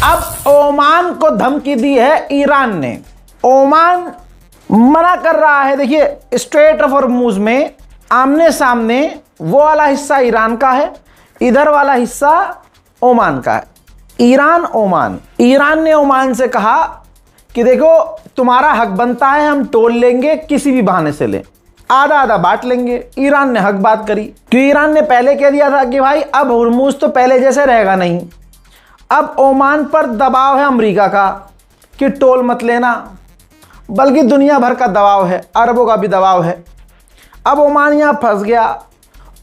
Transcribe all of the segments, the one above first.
अब ओमान को धमकी दी है ईरान ने। ओमान मना कर रहा है। देखिए, स्ट्रेट ऑफ हॉर्मूज में आमने सामने वो वाला हिस्सा ईरान का है, इधर वाला हिस्सा ओमान का है। ईरान ने ओमान से कहा कि देखो, तुम्हारा हक बनता है, हम टोल लेंगे, किसी भी बहाने से लें, आधा आधा बांट लेंगे। ईरान ने हक बात करी, क्योंकि ईरान ने पहले कह दिया था कि भाई अब हुर्मुज तो पहले जैसे रहेगा नहीं। अब ओमान पर दबाव है अमेरिका का कि टोल मत लेना, बल्कि दुनिया भर का दबाव है, अरबों का भी दबाव है। अब ओमान यहाँ फंस गया।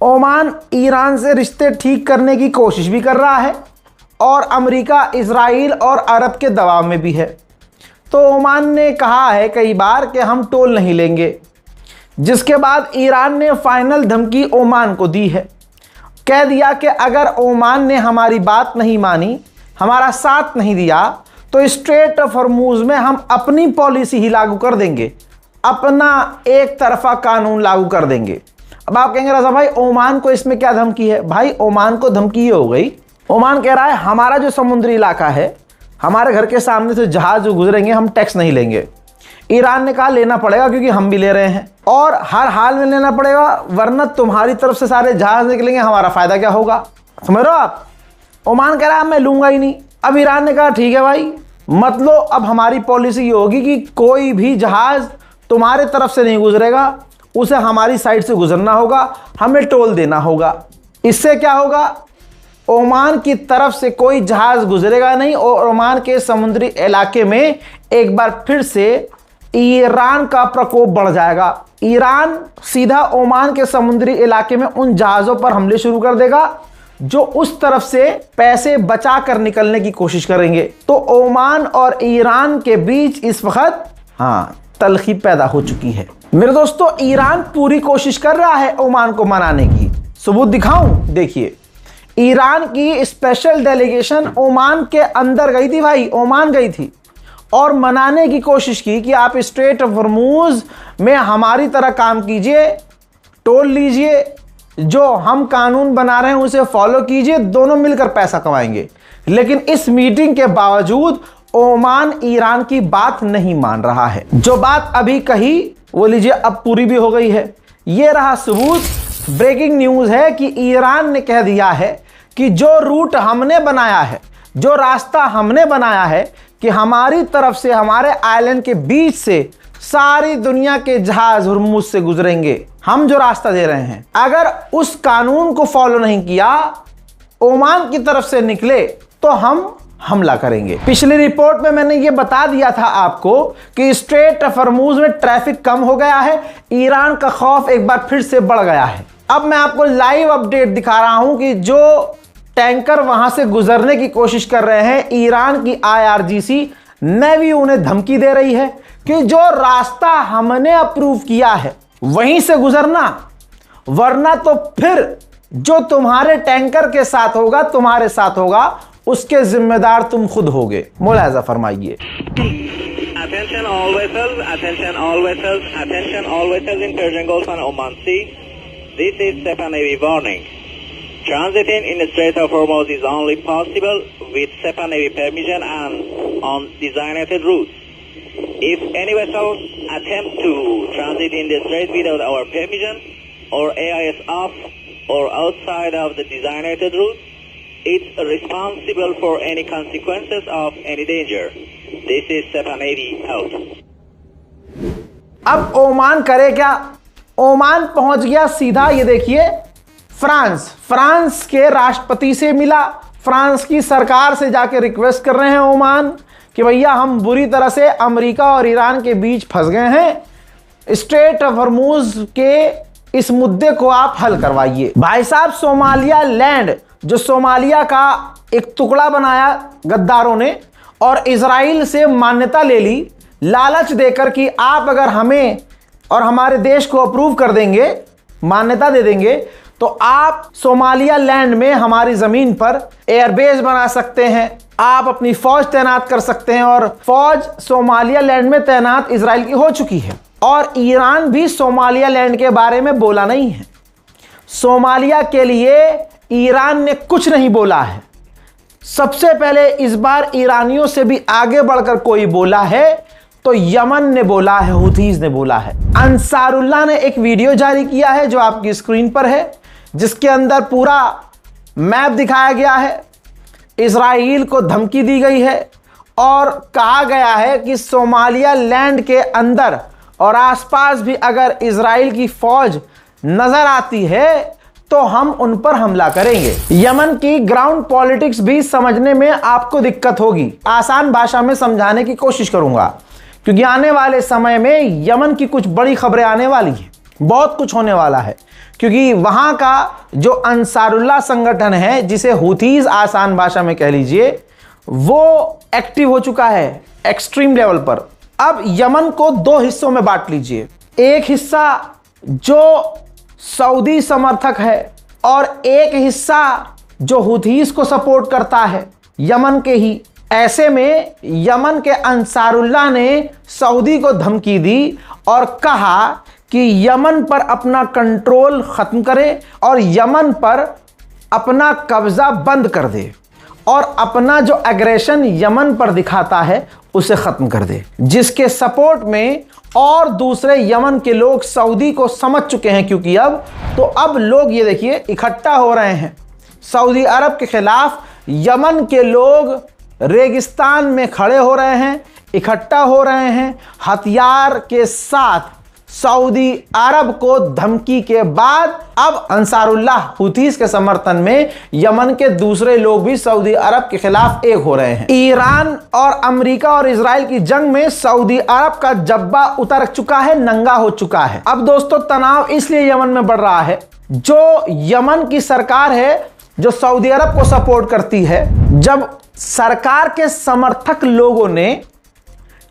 ओमान ईरान से रिश्ते ठीक करने की कोशिश भी कर रहा है और अमेरिका, इजराइल और अरब के दबाव में भी है। तो ओमान ने कहा है कई बार कि हम टोल नहीं लेंगे, जिसके बाद ईरान ने फाइनल धमकी ओमान को दी है। कह दिया कि अगर ओमान ने हमारी बात नहीं मानी, हमारा साथ नहीं दिया, तो स्ट्रेट ऑफ हॉर्मूज में हम अपनी पॉलिसी ही लागू कर देंगे, अपना एक तरफा कानून लागू कर देंगे। अब आप कहेंगे रजा भाई, ओमान को इसमें क्या धमकी है? भाई, ओमान को धमकी ये हो गई, ओमान कह रहा है हमारा जो समुद्री इलाका है, हमारे घर के सामने से जहाज जो गुजरेंगे हम टैक्स नहीं लेंगे। ईरान ने कहा लेना पड़ेगा, क्योंकि हम भी ले रहे हैं और हर हाल में लेना पड़ेगा, वरना तुम्हारी तरफ से सारे जहाज निकलेंगे, हमारा फायदा क्या होगा? समझ रहे हो आप? ओमान कह रहा है मैं लूंगा ही नहीं। अब ईरान ने कहा ठीक है भाई, मत लो, अब हमारी पॉलिसी ये होगी कि कोई भी जहाज तुम्हारे तरफ से नहीं गुजरेगा, उसे हमारी साइड से गुजरना होगा, हमें टोल देना होगा। इससे क्या होगा? ओमान की तरफ से कोई जहाज गुजरेगा नहीं और ओमान के समुद्री इलाके में एक बार फिर से ईरान का प्रकोप बढ़ जाएगा। ईरान सीधा ओमान के समुद्री इलाके में उन जहाज़ों पर हमले शुरू कर देगा जो उस तरफ से पैसे बचा कर निकलने की कोशिश करेंगे। तो ओमान और ईरान के बीच इस वक्त तलखी पैदा हो चुकी है। मेरे दोस्तों, ईरान पूरी कोशिश कर रहा है ओमान को मनाने की। सबूत दिखाऊं? देखिए, ईरान की स्पेशल डेलीगेशन ओमान के अंदर गई थी भाई, ओमान गई थी और मनाने की कोशिश की कि आप स्ट्रेट ऑफ हॉर्मूज में हमारी तरह काम कीजिए, टोल लीजिए, जो हम कानून बना रहे हैं उसे फॉलो कीजिए, दोनों मिलकर पैसा कमाएंगे। लेकिन इस मीटिंग के बावजूद ओमान ईरान की बात नहीं मान रहा है। जो बात अभी कही वो लीजिए, अब पूरी भी हो गई है। ये रहा सबूत। ब्रेकिंग न्यूज है कि ईरान ने कह दिया है कि जो रूट हमने बनाया है, जो रास्ता हमने बनाया है कि हमारी तरफ से, हमारे आइलैंड के बीच से सारी दुनिया के जहाज हुर्मुज से गुजरेंगे, हम जो रास्ता दे रहे हैं, अगर उस कानून को फॉलो नहीं किया, ओमान की तरफ से निकले, तो हम हमला करेंगे। पिछली रिपोर्ट में मैंने ये बता दिया था आपको कि स्ट्रेट ऑफ हॉर्मूज में ट्रैफिक कम हो गया है, ईरान का खौफ एक बार फिर से बढ़ गया है। अब मैं आपको लाइव अपडेट दिखा रहा हूं कि जो टैंकर वहां से गुजरने की कोशिश कर रहे हैं, ईरान की IRGC नेवी उन्हें धमकी दे रही है कि जो रास्ता हमने अप्रूव किया है वहीं से गुजरना, वरना तो फिर जो तुम्हारे टैंकर के साथ होगा, तुम्हारे साथ होगा, उसके जिम्मेदार तुम खुद होगे। मुलाहिजा फरमाइए। Attention all vessels, attention all vessels, attention all vessels in Persian Gulf and Oman Sea. This is SEPA Navy warning. Transiting in the Strait of Hormuz is only possible with SEPA Navy permission and on designated routes. If any vessel attempt to transit in the strait without our permission or AIS off or outside of the designated route, it's responsible for any consequences of any danger. This is SEPA Navy out. अब Oman करे क्या? Oman पहुंच गया सीधा, ये देखिए, France के राष्ट्रपति से मिला, फ्रांस की सरकार से जाके रिक्वेस्ट कर रहे हैं ओमान कि भैया हम बुरी तरह से अमेरिका और ईरान के बीच फंस गए हैं, स्ट्रेट ऑफ हॉर्मूज के इस मुद्दे को आप हल करवाइए। भाई साहब, सोमालिया लैंड, जो सोमालिया का एक टुकड़ा बनाया गद्दारों ने और इजराइल से मान्यता ले ली, लालच देकर कि आप अगर हमें और हमारे देश को अप्रूव कर देंगे, मान्यता दे देंगे, तो आप सोमालिया लैंड में हमारी जमीन पर एयरबेस बना सकते हैं, आप अपनी फौज तैनात कर सकते हैं। और फौज सोमालिया लैंड में तैनात इजराइल की हो चुकी है और ईरान भी सोमालिया लैंड के बारे में बोला नहीं है। सोमालिया के लिए ईरान ने कुछ नहीं बोला है। सबसे पहले इस बार ईरानियों से भी आगे बढ़कर कोई बोला है तो यमन ने बोला है, हुथीज ने बोला है। अंसारुल्लाह ने एक वीडियो जारी किया है जो आपकी स्क्रीन पर है, जिसके अंदर पूरा मैप दिखाया गया है। इजराइल को धमकी दी गई है और कहा गया है कि सोमालिया लैंड के अंदर और आसपास भी अगर इजराइल की फौज नजर आती है तो हम उन पर हमला करेंगे। यमन की ग्राउंड पॉलिटिक्स भी समझने में आपको दिक्कत होगी। आसान भाषा में समझाने की कोशिश करूंगा, क्योंकि आने वाले समय में यमन की कुछ बड़ी खबरें आने वाली हैं, बहुत कुछ होने वाला है। क्योंकि वहां का जो अंसारुल्लाह संगठन है, जिसे हुथीज आसान भाषा में कह लीजिए, वो एक्टिव हो चुका है एक्सट्रीम लेवल पर। अब यमन को दो हिस्सों में बांट लीजिए। एक हिस्सा जो सऊदी समर्थक है और एक हिस्सा जो हुथीज को सपोर्ट करता है, यमन के ही। ऐसे में यमन के अंसारुल्लाह ने सऊदी को धमकी दी और कहा कि यमन पर अपना कंट्रोल खत्म करे और यमन पर अपना कब्जा बंद कर दे और अपना जो एग्रेशन यमन पर दिखाता है उसे खत्म कर दे। जिसके सपोर्ट में और दूसरे यमन के लोग सऊदी को समझ चुके हैं, क्योंकि अब लोग ये देखिए इकट्ठा हो रहे हैं सऊदी अरब के खिलाफ। यमन के लोग रेगिस्तान में खड़े हो रहे हैं, इकट्ठा हो रहे हैं हथियार के साथ। सऊदी अरब को धमकी के बाद अब अंसारुल्लाह हुथीज के समर्थन में यमन के दूसरे लोग भी सऊदी अरब के खिलाफ एक हो रहे हैं। ईरान और अमेरिका और इजराइल की जंग में सऊदी अरब का जब्बा उतर चुका है, नंगा हो चुका है। अब दोस्तों तनाव इसलिए यमन में बढ़ रहा है, जो यमन की सरकार है जो सऊदी अरब को सपोर्ट करती है, जब सरकार के समर्थक लोगों ने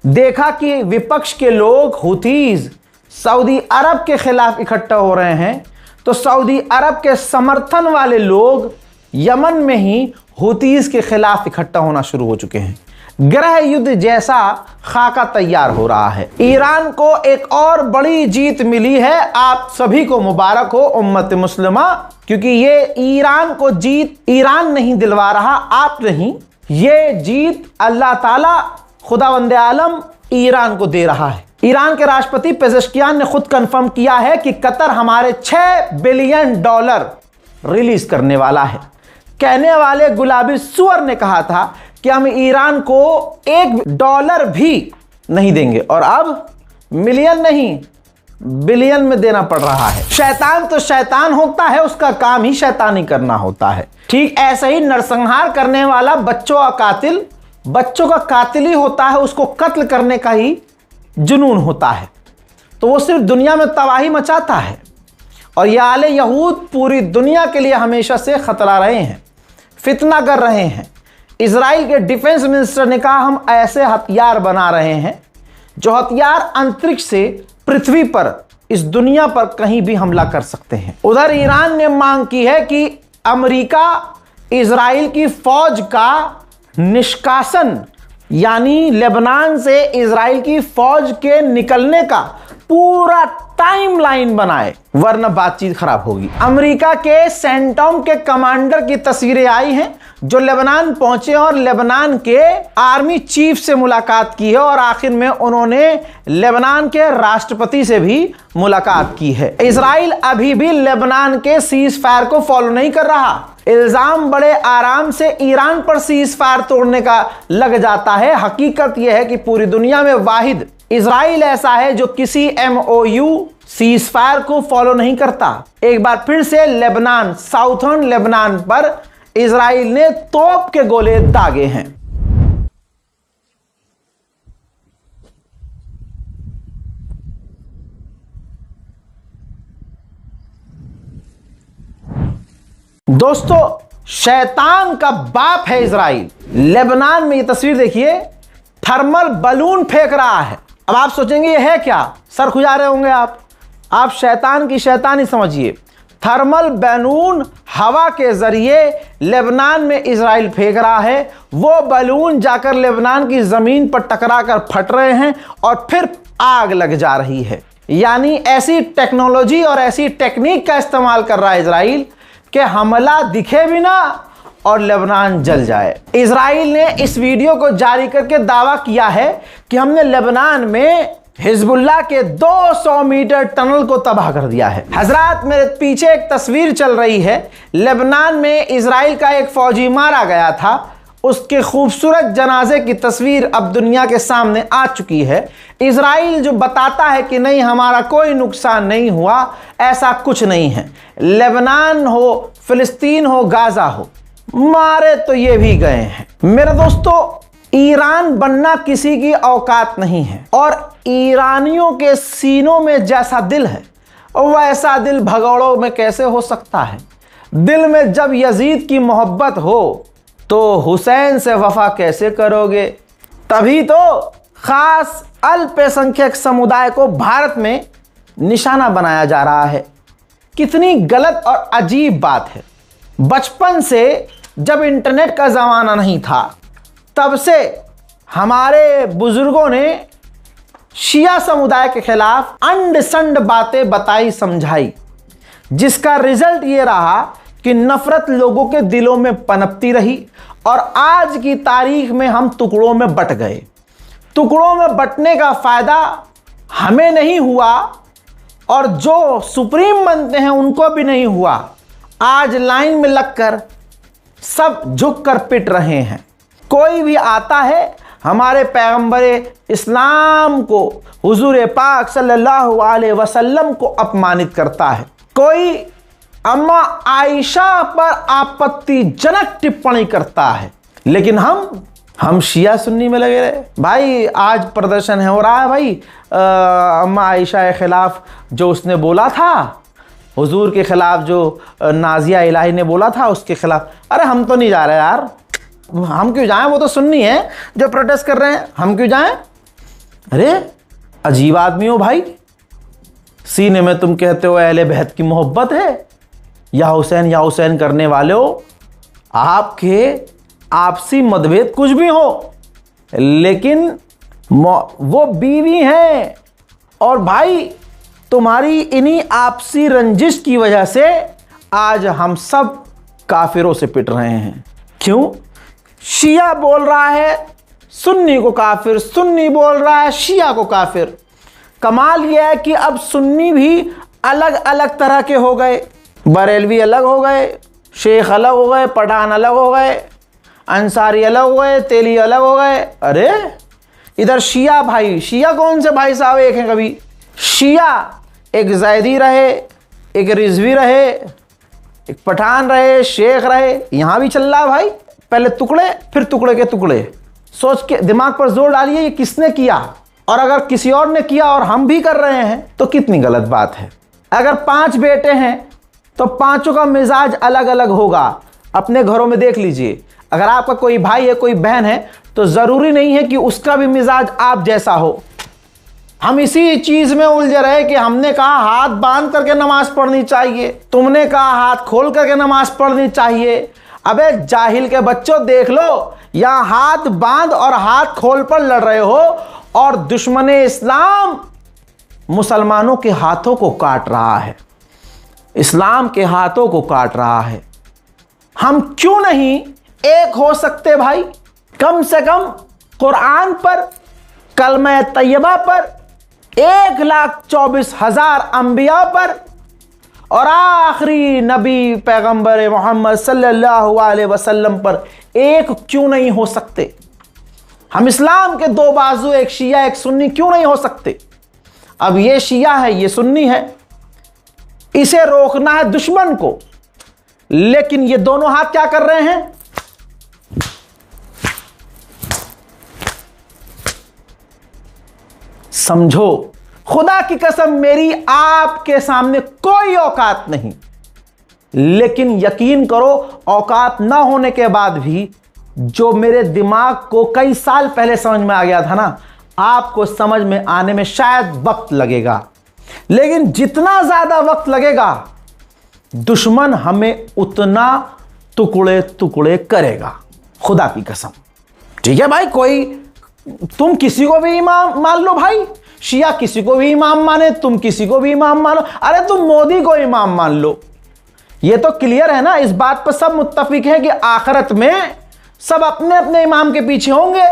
देखा कि विपक्ष के लोग हुथीज सऊदी अरब के खिलाफ इकट्ठा हो रहे हैं, तो सऊदी अरब के समर्थन वाले लोग यमन में ही हुथीज के खिलाफ इकट्ठा होना शुरू हो चुके हैं। गृह युद्ध जैसा खाका तैयार हो रहा है। ईरान को एक और बड़ी जीत मिली है। आप सभी को मुबारक हो उम्मत मुस्लिमा, क्योंकि ये ईरान को जीत ईरान नहीं दिलवा रहा, आप नहीं, ये जीत अल्लाह ताला खुदावंदे आलम ईरान को दे रहा है। ईरान के राष्ट्रपति पेजेश्कियान ने खुद कंफर्म किया है कि कतर हमारे $6 बिलियन रिलीज करने वाला है। कहने वाले गुलाबी सुअर ने कहा था कि हम ईरान को $1 भी नहीं देंगे, और अब मिलियन नहीं बिलियन में देना पड़ रहा है। शैतान तो शैतान होता है, उसका काम ही शैतानी करना होता है। ठीक ऐसे ही नरसंहार करने वाला बच्चों का कातिल ही होता है, उसको कत्ल करने का ही जुनून होता है। तो वो सिर्फ दुनिया में तबाही मचाता है, और ये आले यहूद पूरी दुनिया के लिए हमेशा से खतरा रहे हैं, फितना कर रहे हैं। इजराइल के डिफेंस मिनिस्टर ने कहा हम ऐसे हथियार बना रहे हैं जो हथियार अंतरिक्ष से पृथ्वी पर, इस दुनिया पर कहीं भी हमला कर सकते हैं। उधर ईरान ने मांग की है कि अमेरिका इजराइल की फौज का निष्कासन, यानी लेबनान से इजराइल की फौज के निकलने का पूरा टाइमलाइन बनाए, वरना बातचीत खराब होगी। अमेरिका के सेंटॉम के कमांडर की तस्वीरें आई हैं जो लेबनान पहुंचे और लेबनान के आर्मी चीफ से मुलाकात की है, और आखिर में उन्होंने लेबनान के राष्ट्रपति से भी मुलाकात की है। इजराइल अभी भी लेबनान के सीज फायर को फॉलो नहीं कर रहा। इल्जाम बड़े आराम से ईरान पर सीज फायर तोड़ने का लग जाता है। हकीकत यह है कि पूरी दुनिया में वाहिद इजराइल ऐसा है जो किसी MOU सीज फायर को फॉलो नहीं करता। एक बार फिर से लेबनान, साउथर्न लेबनान पर इजराइल ने तोप के गोले दागे हैं। दोस्तों, शैतान का बाप है इजराइल। लेबनान में ये तस्वीर देखिए, थर्मल बलून फेंक रहा है। अब आप सोचेंगे ये है क्या, सर खुजा रहे होंगे आप शैतान की शैतानी समझिए। थर्मल बैलून हवा के जरिए लेबनान में इजराइल फेंक रहा है। वो बलून जाकर लेबनान की जमीन पर टकराकर फट रहे हैं और फिर आग लग जा रही है। यानी ऐसी टेक्नोलॉजी और ऐसी टेक्निक का इस्तेमाल कर रहा है इजराइल कि हमला दिखे भी ना और लेबनान जल जाए। इजराइल ने इस वीडियो को जारी करके दावा किया है कि हमने लेबनान में हिजबुल्लाह के 200 मीटर टनल को तबाह कर दिया है। हजरात, मेरे पीछे एक तस्वीर चल रही है। लेबनान में इजराइल का एक फौजी मारा गया था, उसके खूबसूरत जनाजे की तस्वीर अब दुनिया के सामने आ चुकी है। इजराइल जो बताता है कि नहीं हमारा कोई नुकसान नहीं हुआ, ऐसा कुछ नहीं है। लेबनान हो, फिलिस्तीन हो, गाजा हो, मारे तो ये भी गए हैं। मेरे दोस्तों, ईरान बनना किसी की औकात नहीं है, और ईरानियों के सीनों में जैसा दिल है वैसा दिल भगोड़ों में कैसे हो सकता है। दिल में जब यजीद की मोहब्बत हो तो हुसैन से वफा कैसे करोगे। तभी तो खास अल्पसंख्यक समुदाय को भारत में निशाना बनाया जा रहा है। कितनी गलत और अजीब बात है। बचपन से जब इंटरनेट का ज़माना नहीं था तब से हमारे बुजुर्गों ने शिया समुदाय के खिलाफ अंड संड बातें बताई समझाई, जिसका रिजल्ट ये रहा कि नफरत लोगों के दिलों में पनपती रही और आज की तारीख में हम टुकड़ों में बट गए। टुकड़ों में बटने का फायदा हमें नहीं हुआ और जो सुप्रीम बनते हैं उनको भी नहीं हुआ। आज लाइन में लगकर सब झुक कर पिट रहे हैं। कोई भी आता है हमारे पैगंबरे इस्लाम को, हुजूर पाक सल्लल्लाहु अलैहि वसल्लम को अपमानित करता है। कोई अम्मा आयशा पर आपत्तिजनक टिप्पणी करता है, लेकिन हम शिया सुन्नी में लगे रहे। भाई आज प्रदर्शन हो रहा है भाई, अम्मा आयशा के खिलाफ जो उसने बोला था, हुजूर के खिलाफ जो नाजिया इलाही ने बोला था उसके खिलाफ। अरे हम तो नहीं जा रहे यार, हम क्यों जाएं, वो तो सुन्नी है जो प्रोटेस्ट कर रहे हैं, हम क्यों जाएं। अरे अजीब आदमी हो भाई, सीने में तुम कहते हो अहले बैत की मोहब्बत है, या हुसैन करने वाले हो। आपके आपसी मतभेद कुछ भी हो, लेकिन वो बीवी हैं, और भाई तुम्हारी इन्हीं आपसी रंजिश की वजह से आज हम सब काफिरों से पिट रहे हैं। क्यों? शिया बोल रहा है सुन्नी को काफिर, सुन्नी बोल रहा है शिया को काफिर। कमाल यह है कि अब सुन्नी भी अलग अलग तरह के हो गए। बरेलवी अलग हो गए, शेख अलग हो गए, पठान अलग हो गए, अंसारी अलग हो गए, तेली अलग हो गए। अरे इधर शिया भाई, शिया कौन से भाई साहब एक हैं कभी? शिया एक जैदी रहे, एक रिजवी रहे, एक पठान रहे, शेख रहे, यहाँ भी चल रहा है भाई। पहले टुकड़े फिर टुकड़े के टुकड़े। सोच के दिमाग पर जोर डालिए, ये किसने किया, और अगर किसी और ने किया और हम भी कर रहे हैं तो कितनी गलत बात है। अगर 5 बेटे हैं तो 5 का मिजाज अलग अलग होगा। अपने घरों में देख लीजिए, अगर आपका कोई भाई है, कोई बहन है, तो जरूरी नहीं है कि उसका भी मिजाज आप जैसा हो। हम इसी चीज में उलझे रहे कि हमने कहा हाथ बांध करके नमाज पढ़नी चाहिए, तुमने कहा हाथ खोल करके नमाज पढ़नी चाहिए। अबे जाहिल के बच्चों, देख लो, यहां हाथ बांध और हाथ खोल पर लड़ रहे हो, और दुश्मने इस्लाम मुसलमानों के हाथों को काट रहा है, इस्लाम के हाथों को काट रहा है। हम क्यों नहीं एक हो सकते भाई? कम से कम कुरान पर, कलमा तैयबा पर, 1,24,000 अंबिया पर, और आखिरी नबी पैगंबर मोहम्मद सल्लल्लाहु अलैहि वसल्लम पर एक क्यों नहीं हो सकते? हम इस्लाम के 2 बाजू, एक शिया एक सुन्नी, क्यों नहीं हो सकते? अब ये शिया है, ये सुन्नी है, इसे रोकना है दुश्मन को, लेकिन ये दोनों हाथ क्या कर रहे हैं? समझो, खुदा की कसम मेरी आपके सामने कोई औकात नहीं, लेकिन यकीन करो औकात ना होने के बाद भी जो मेरे दिमाग को कई साल पहले समझ में आ गया था ना, आपको समझ में आने में शायद वक्त लगेगा, लेकिन जितना ज्यादा वक्त लगेगा दुश्मन हमें उतना टुकड़े टुकड़े करेगा, खुदा की कसम। ठीक है भाई, कोई तुम किसी को भी इमाम मान लो भाई, शिया किसी को भी इमाम माने, तुम किसी को भी इमाम मानो, अरे तुम मोदी को इमाम मान लो, ये तो क्लियर है ना, इस बात पर सब मुत्तफिक हैं कि आखिरत में सब अपने अपने इमाम के पीछे होंगे।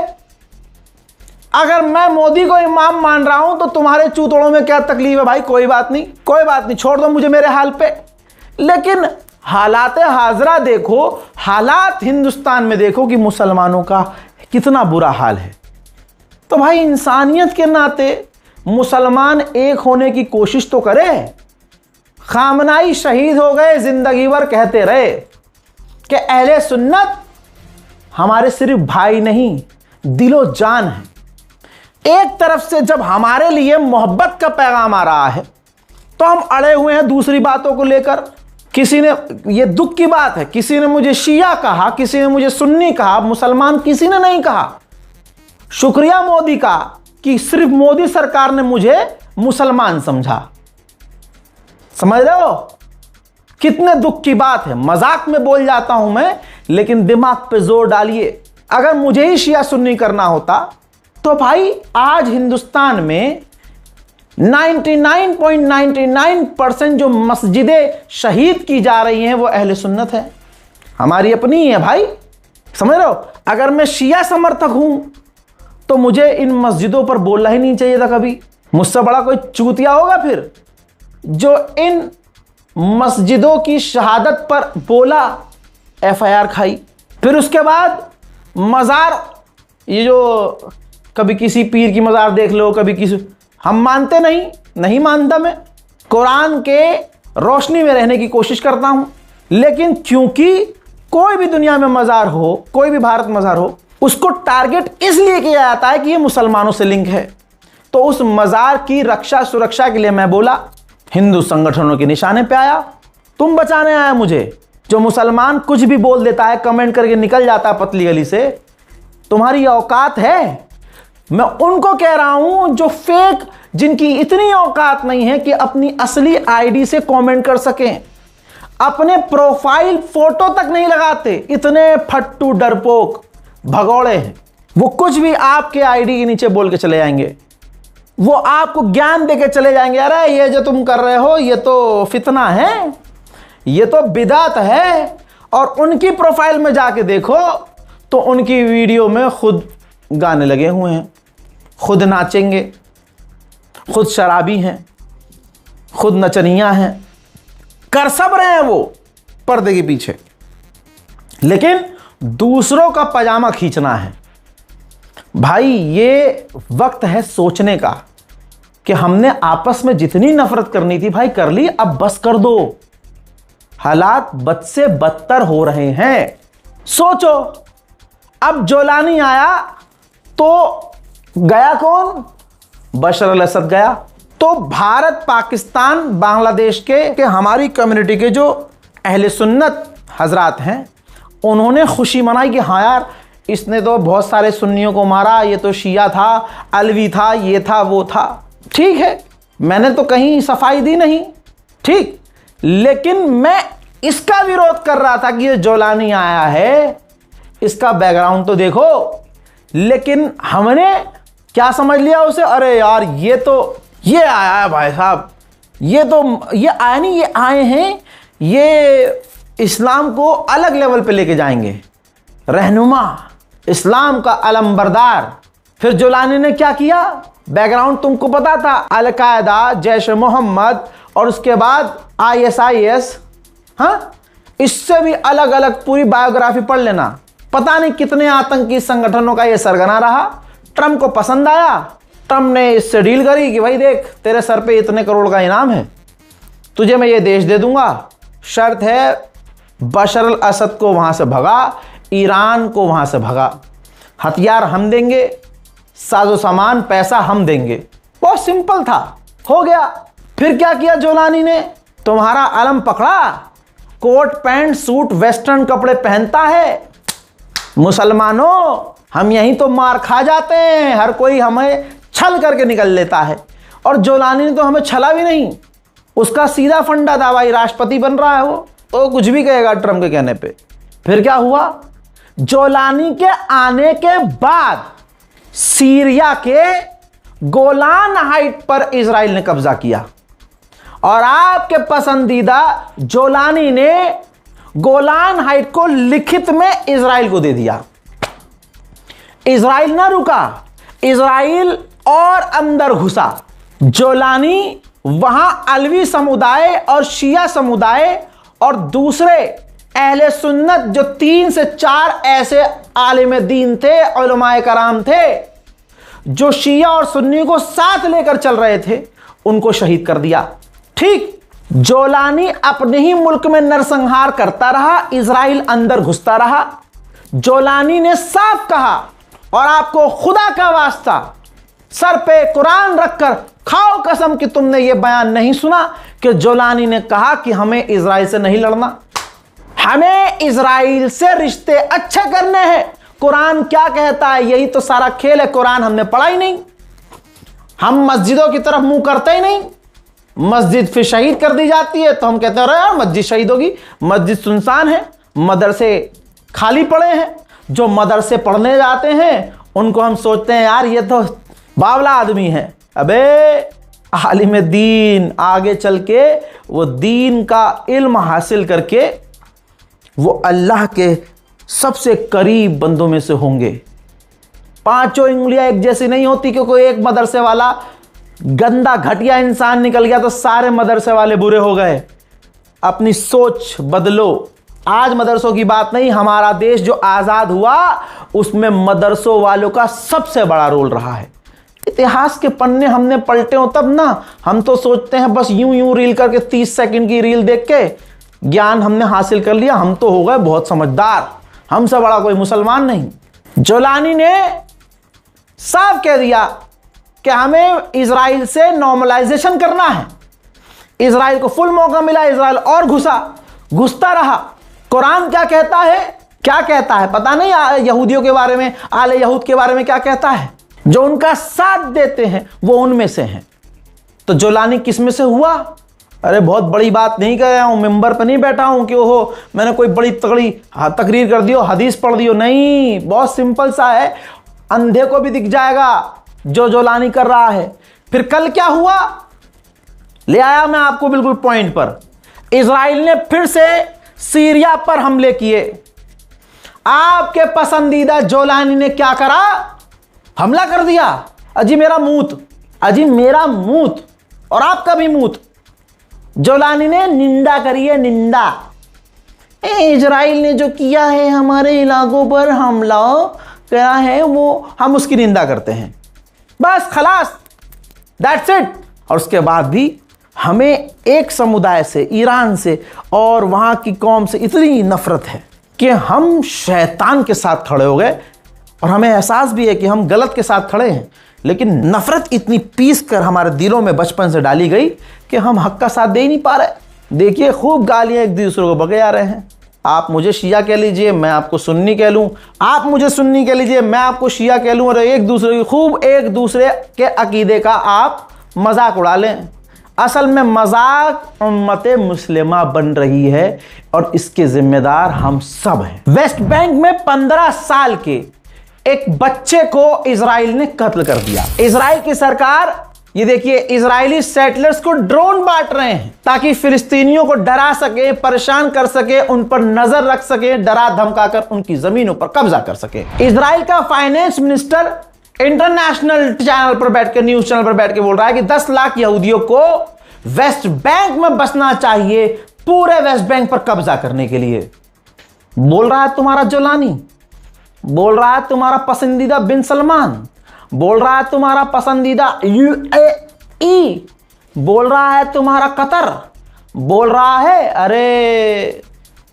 अगर मैं मोदी को इमाम मान रहा हूं तो तुम्हारे चूतड़ों में क्या तकलीफ है भाई? कोई बात नहीं, कोई बात नहीं, छोड़ दो मुझे मेरे हाल पे। लेकिन हालात हाजरा देखो, हालात हिंदुस्तान में देखो कि मुसलमानों का कितना बुरा हाल है। तो भाई इंसानियत के नाते मुसलमान एक होने की कोशिश तो करे। खामनाई शहीद हो गए, जिंदगी भर कहते रहे कि अहले सुन्नत हमारे सिर्फ भाई नहीं, दिलो जान है। एक तरफ से जब हमारे लिए मोहब्बत का पैगाम आ रहा है तो हम अड़े हुए हैं दूसरी बातों को लेकर। किसी ने, ये दुख की बात है, किसी ने मुझे शिया कहा, किसी ने मुझे सुन्नी कहा, मुसलमान किसी ने नहीं कहा। शुक्रिया मोदी का कि सिर्फ मोदी सरकार ने मुझे मुसलमान समझा। समझ रहे हो कितने दुख की बात है? मजाक में बोल जाता हूं मैं, लेकिन दिमाग पे जोर डालिए। अगर मुझे ही शिया सुन्नी करना होता तो भाई आज हिंदुस्तान में 99.99% जो मस्जिदें शहीद की जा रही हैं वो अहले सुन्नत है, हमारी अपनी ही है भाई। समझ रहे हो? अगर मैं शिया समर्थक हूं तो मुझे इन मस्जिदों पर बोलना ही नहीं चाहिए था कभी। मुझसे बड़ा कोई चूतिया होगा फिर जो इन मस्जिदों की शहादत पर बोला, FIR खाई। फिर उसके बाद मज़ार, ये जो कभी किसी पीर की मज़ार देख लो, कभी किसी, हम मानते नहीं मानता मैं। कुरान के रोशनी में रहने की कोशिश करता हूं, लेकिन क्योंकि कोई भी दुनिया में मज़ार हो, कोई भी भारत मज़ार हो, उसको टारगेट इसलिए किया जाता है कि ये मुसलमानों से लिंक है। तो उस मज़ार की रक्षा सुरक्षा के लिए मैं बोला, हिंदू संगठनों के निशाने पे आया। तुम बचाने आया मुझे? जो मुसलमान कुछ भी बोल देता है, कमेंट करके निकल जाता है पतली गली से, तुम्हारी औकात है? मैं उनको कह रहा हूं जो फेक, जिनकी इतनी औकात नहीं है कि अपनी असली आईडी से कमेंट कर सकें, अपने प्रोफाइल फोटो तक नहीं लगाते, इतने फट्टू डरपोक भगौड़े हैं। वो कुछ भी आपके आईडी के नीचे बोल के चले जाएंगे, वो आपको ज्ञान देके चले जाएंगे, अरे ये जो तुम कर रहे हो ये तो फितना है, ये तो बिदात है। और उनकी प्रोफाइल में जाके देखो तो उनकी वीडियो में खुद गाने लगे हुए हैं, खुद नाचेंगे, खुद शराबी हैं, खुद नचनियां हैं, कर सब रहे हैं वो पर्दे के पीछे, लेकिन दूसरों का पजामा खींचना है। भाई ये वक्त है सोचने का कि हमने आपस में जितनी नफरत करनी थी भाई कर ली, अब बस कर दो। हालात बद से बदतर हो रहे हैं। सोचो, अब जोलानी आया तो गया कौन? बशर अल असद गया। तो भारत, पाकिस्तान, बांग्लादेश के हमारी कम्युनिटी के जो अहले सुन्नत हजरात हैं, उन्होंने खुशी मनाई कि हाँ यार, इसने तो बहुत सारे सुन्नियों को मारा, ये तो शिया था, अलवी था, ये था, वो था। ठीक है, मैंने तो कहीं सफाई दी नहीं, ठीक, लेकिन मैं इसका विरोध कर रहा था कि ये जोलानी आया है, इसका बैकग्राउंड तो देखो। लेकिन हमने क्या समझ लिया उसे, अरे यार ये आया है भाई साहब, ये आया नहीं, ये आए हैं, ये इस्लाम को अलग लेवल पे लेके जाएंगे, रहनुमा, इस्लाम का अलमबरदार। फिर जोलानी ने क्या किया? बैकग्राउंड तुमको पता था, अल-कायदा, जैश मोहम्मद और उसके बाद ISIS, हाँ, इससे भी अलग अलग पूरी बायोग्राफी पढ़ लेना। पता नहीं कितने आतंकी संगठनों का ये सरगना रहा। ट्रंप को पसंद आया, ट्रंप ने इससे डील करी कि भाई देख, तेरे सर पे इतने करोड़ का इनाम है, तुझे मैं ये देश दे दूंगा, शर्त है बशर अल असद को वहां से भगा, ईरान को वहां से भगा, हथियार हम देंगे, साजो सामान पैसा हम देंगे। बहुत सिंपल था, हो गया। फिर क्या किया जोलानी ने? तुम्हारा अलम पकड़ा, कोट पैंट सूट वेस्टर्न कपड़े पहनता है, मुसलमानों हम यहीं तो मार खा जाते हैं, हर कोई हमें छल करके निकल लेता है। और जोलानी ने तो हमें छला भी नहीं, उसका सीधा फंडा था भाई, राष्ट्रपति बन रहा है वो, तो कुछ भी कहेगा ट्रंप के कहने पे। फिर क्या हुआ? जोलानी के आने के बाद सीरिया के गोलान हाइट पर इजराइल ने कब्जा किया और आपके पसंदीदा जोलानी ने गोलान हाइट को लिखित में इजराइल को दे दिया। इजराइल ना रुका, इजराइल और अंदर घुसा। जोलानी वहां अलवी समुदाय और शिया समुदाय और दूसरे अहले सुन्नत जो 3 से 4 ऐसे आलिम दीन थे, उलमाए कराम थे, जो शिया और सुन्नी को साथ लेकर चल रहे थे, उनको शहीद कर दिया। ठीक, जोलानी अपने ही मुल्क में नरसंहार करता रहा, इजराइल अंदर घुसता रहा। जोलानी ने साफ कहा, और आपको खुदा का वास्ता सर पे कुरान रखकर खाओ कसम कि तुमने ये बयान नहीं सुना कि जोलानी ने कहा कि हमें इजराइल से नहीं लड़ना, हमें इजराइल से रिश्ते अच्छे करने हैं। कुरान क्या कहता है, यही तो सारा खेल है। कुरान हमने पढ़ा ही नहीं, हम मस्जिदों की तरफ मुंह करते ही नहीं। मस्जिद फिर शहीद कर दी जाती है तो हम कहते हैं अरे यार मस्जिद शहीद होगी। मस्जिद सुनसान है, मदरसे खाली पड़े हैं। जो मदरसे पढ़ने जाते हैं उनको हम सोचते हैं यार ये तो बावला आदमी है। अबे आलिम दीन आगे चल के वो दीन का इल्म हासिल करके वो अल्लाह के सबसे करीब बंदों में से होंगे। पांचों उंगलियां एक जैसी नहीं होती, क्योंकि एक मदरसे वाला गंदा घटिया इंसान निकल गया तो सारे मदरसे वाले बुरे हो गए। अपनी सोच बदलो। आज मदरसों की बात नहीं, हमारा देश जो आज़ाद हुआ उसमें मदरसों वालों का सबसे बड़ा रोल रहा है। इतिहास के पन्ने हमने पलटे हो तब ना, हम तो सोचते हैं बस यूं यूं रील करके 30 सेकंड की रील देख के ज्ञान हमने हासिल कर लिया, हम तो हो गए बहुत समझदार, हमसे बड़ा कोई मुसलमान नहीं। जोलानी ने साफ कह दिया कि हमें इजराइल से नॉर्मलाइजेशन करना है। इजराइल को फुल मौका मिला, इजराइल और घुसता रहा। कुरान क्या कहता है, क्या कहता है पता नहीं, यहूदियों के बारे में, आले यहूद के बारे में क्या कहता है। जो उनका साथ देते हैं वो उनमें से हैं। तो जोलानी किस में से हुआ? अरे बहुत बड़ी बात नहीं कर रहा हूं, मेंबर पर नहीं बैठा हूं कि ओहो मैंने कोई बड़ी तगड़ी तकरीर कर दियो, हदीस पढ़ दियो। नहीं, बहुत सिंपल सा है, अंधे को भी दिख जाएगा जो जोलानी कर रहा है। फिर कल क्या हुआ, ले आया मैं आपको बिल्कुल पॉइंट पर। इजराइल ने फिर से सीरिया पर हमले किए। आपके पसंदीदा जोलानी ने क्या करा, हमला कर दिया। अजी मेरा मूत, अजी मेरा मूत और आपका भी मूत। जोलानी ने निंदा करी है, निंदा। इजराइल ने जो किया है हमारे इलाकों पर हमला करा है वो हम उसकी निंदा करते हैं, बस खलास, दैट्स इट। और उसके बाद भी हमें एक समुदाय से, ईरान से और वहां की कौम से इतनी नफरत है कि हम शैतान के साथ खड़े हो गए। और हमें एहसास भी है कि हम गलत के साथ खड़े हैं, लेकिन नफरत इतनी पीस कर हमारे दिलों में बचपन से डाली गई कि हम हक का साथ दे ही नहीं पा रहे। देखिए खूब गालियां एक दूसरे को बके आ रहे हैं। आप मुझे शिया कह लीजिए, मैं आपको सुन्नी कह लूं, आप मुझे सुन्नी कह लीजिए, मैं आपको शिया कह लूं, और एक दूसरे की खूब एक दूसरे के अकीदे का आप मजाक उड़ा लें। असल में मजाक उम्मत मुस्लिमा बन रही है और इसके जिम्मेदार हम सब हैं। वेस्ट बैंक में 15 साल के एक बच्चे को इजराइल ने कत्ल कर दिया। इजराइल की सरकार, ये देखिए, इजरायली सेटलर्स को ड्रोन बांट रहे हैं ताकि फिलिस्तीनियों को डरा सके, परेशान कर सके, उन पर नजर रख सके, डरा धमकाकर उनकी जमीनों पर कब्जा कर सके। इजराइल का फाइनेंस मिनिस्टर इंटरनेशनल चैनल पर बैठ के, न्यूज चैनल पर बैठ के बोल रहा है कि 10 लाख यहूदियों को वेस्ट बैंक में बसना चाहिए पूरे वेस्ट बैंक पर कब्जा करने के लिए। बोल रहा है तुम्हारा जोलानी, बोल रहा है तुम्हारा पसंदीदा बिन सलमान, बोल रहा है तुम्हारा पसंदीदा UAE, बोल रहा है तुम्हारा कतर, बोल रहा है अरे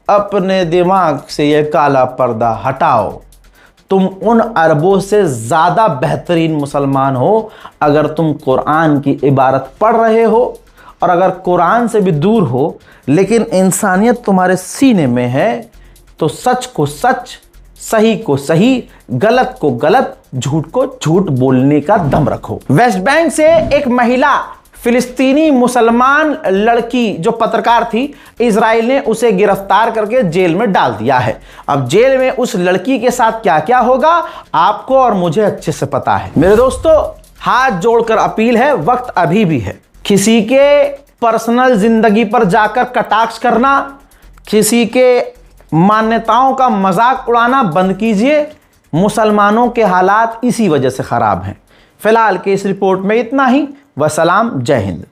अपने दिमाग से ये काला पर्दा हटाओ, तुम उन अरबों से ज़्यादा बेहतरीन मुसलमान हो अगर तुम कुरान की इबारत पढ़ रहे हो और अगर कुरान से भी दूर हो लेकिन इंसानियत तुम्हारे सीने में है, तो सच को सच, सही को सही, गलत को गलत, झूठ को झूठ बोलने का दम रखो। वेस्ट बैंक से एक महिला फिलिस्तीनी मुसलमान लड़की जो पत्रकार थी, इजराइल ने उसे गिरफ्तार करके जेल में डाल दिया है। अब जेल में उस लड़की के साथ क्या क्या होगा आपको और मुझे अच्छे से पता है। मेरे दोस्तों, हाथ जोड़कर अपील है, वक्त अभी भी है। किसी के पर्सनल जिंदगी पर जाकर कटाक्ष करना, किसी के मान्यताओं का मजाक उड़ाना बंद कीजिए। मुसलमानों के हालात इसी वजह से खराब हैं। फिलहाल के इस रिपोर्ट में इतना ही। वसलाम, जय हिंद।